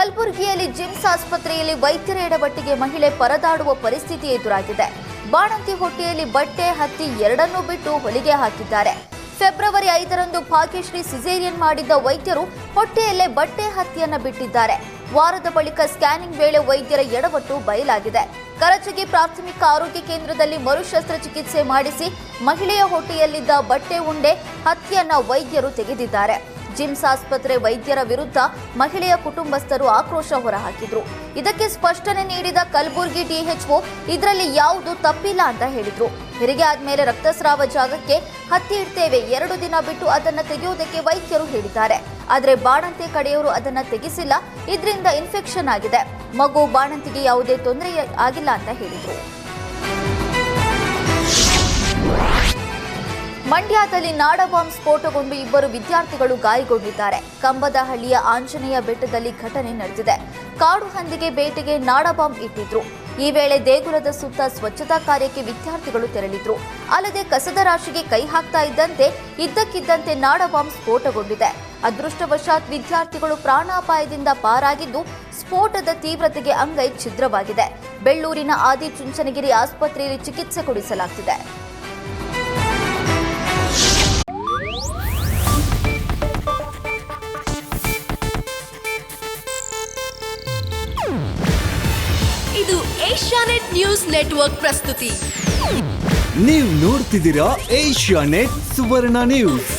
ಕಲಬುರಗಿಯಲ್ಲಿ ಜಿಮ್ಸ್ ಆಸ್ಪತ್ರೆಯಲ್ಲಿ ವೈದ್ಯರ ಎಡವಟ್ಟಿಗೆ ಮಹಿಳೆ ಪರದಾಡುವ ಪರಿಸ್ಥಿತಿ ಎದುರಾಗಿದೆ. ಬಾಣಂತಿ ಹೊಟ್ಟೆಯಲ್ಲಿ ಬಟ್ಟೆ ಹತ್ತಿ ಎರಡನ್ನೂ ಬಿಟ್ಟು ಹೊಲಿಗೆ ಹಾಕಿದ್ದಾರೆ. ಫೆಬ್ರವರಿ 5ರಂದು ಭಾಗ್ಯಶ್ರೀ ಸಿಸೇರಿಯನ್ ಮಾಡಿದ್ದ ವೈದ್ಯರು ಹೊಟ್ಟೆಯಲ್ಲೇ ಬಟ್ಟೆ ಹತ್ತಿಯನ್ನ ಬಿಟ್ಟಿದ್ದಾರೆ. ವಾರದ ಬಳಿಕ ಸ್ಕ್ಯಾನಿಂಗ್ ವೇಳೆ ವೈದ್ಯರ ಎಡವಟ್ಟು ಬಯಲಾಗಿದೆ. ಕರಚಗಿ ಪ್ರಾಥಮಿಕ ಆರೋಗ್ಯ ಕೇಂದ್ರದಲ್ಲಿ ಮರು ಶಸ್ತ್ರಚಿಕಿತ್ಸೆ ಮಾಡಿಸಿ ಮಹಿಳೆಯ ಹೊಟ್ಟೆಯಲ್ಲಿದ್ದ ಬಟ್ಟೆ ಉಂಡೆ ಹತ್ತಿಯನ್ನ ವೈದ್ಯರು ತೆಗೆದಿದ್ದಾರೆ. ಜಿಮ್ಸ್ ಆಸ್ಪತ್ರೆ ವೈದ್ಯರ ವಿರುದ್ಧ ಮಹಿಳೆಯ ಕುಟುಂಬಸ್ಥರು ಆಕ್ರೋಶ ಹೊರಹಾಕಿದ್ರು. ಇದಕ್ಕೆ ಸ್ಪಷ್ಟನೆ ನೀಡಿದ ಕಲಬುರಗಿ ಡಿಎಚ್ಒ ಇದರಲ್ಲಿ ಯಾವುದು ತಪ್ಪಿಲ್ಲ ಅಂತ ಹೇಳಿದ್ರು. ಹೆರಿಗೆ ಆದ್ಮೇಲೆ ರಕ್ತಸ್ರಾವ ಜಾಗಕ್ಕೆ ಹತ್ತಿ ಇಡ್ತೇವೆ, 2 ದಿನ ಬಿಟ್ಟು ಅದನ್ನ ತೆಗೆಯೋದಕ್ಕೆ ವೈದ್ಯರು ಹೇಳಿದ್ದಾರೆ. ಆದ್ರೆ ಬಾಣಂತಿ ಕಡೆಯವರು ಅದನ್ನ ತೆಗೆಸಿಲ್ಲ, ಇದರಿಂದ ಇನ್ಫೆಕ್ಷನ್ ಆಗಿದೆ. ಮಗು ಬಾಣಂತಿಗೆ ಯಾವುದೇ ತೊಂದರೆ ಆಗಿಲ್ಲ ಅಂತ ಹೇಳಿದ್ರು. ಮಂಡ್ಯದಲ್ಲಿ ನಾಡ ಬಾಂಬ್ ಸ್ಫೋಟಗೊಂಡು 2 ವಿದ್ಯಾರ್ಥಿಗಳು ಗಾಯಗೊಂಡಿದ್ದಾರೆ. ಕಂಬದಹಳ್ಳಿಯ ಆಂಜನೇಯ ಬೆಟ್ಟದಲ್ಲಿ ಘಟನೆ ನಡೆದಿದೆ. ಕಾಡು ಹಂದಿಗೆ ಬೇಟೆಗೆ ನಾಡ ಬಾಂಬ್ ಇಟ್ಟಿದ್ರು. ಈ ವೇಳೆ ದೇಗುಲದ ಸುತ್ತ ಸ್ವಚ್ಛತಾ ಕಾರ್ಯಕ್ಕೆ ವಿದ್ಯಾರ್ಥಿಗಳು ತೆರಳಿದ್ರು. ಅಲ್ಲದೆ ಕಸದ ರಾಶಿಗೆ ಕೈ ಹಾಕ್ತಾ ಇದ್ದಂತೆ ಇದ್ದಕ್ಕಿದ್ದಂತೆ ನಾಡ ಬಾಂಬ್ ಸ್ಫೋಟಗೊಂಡಿದೆ. ಅದೃಷ್ಟವಶಾತ್ ವಿದ್ಯಾರ್ಥಿಗಳು ಪ್ರಾಣಾಪಾಯದಿಂದ ಪಾರಾಗಿದ್ದು, ಸ್ಫೋಟದ ತೀವ್ರತೆಗೆ ಅಂಗೈ ಛಿದ್ರವಾಗಿದೆ. ಬೆಳ್ಳೂರಿನ ಆದಿಚುಂಚನಗಿರಿ ಆಸ್ಪತ್ರೆಯಲ್ಲಿ ಚಿಕಿತ್ಸೆ ಕೊಡಿಸಲಾಗುತ್ತಿದೆ. ಇದು ಏಷ್ಯಾನೆಟ್ ನ್ಯೂಸ್ ನೆಟ್ವರ್ಕ್ ಪ್ರಸ್ತುತಿ. ನೀವು ನೋಡ್ತಿದ್ದೀರಾ ಏಷ್ಯಾನೆಟ್ ಸುವರ್ಣ ನ್ಯೂಸ್.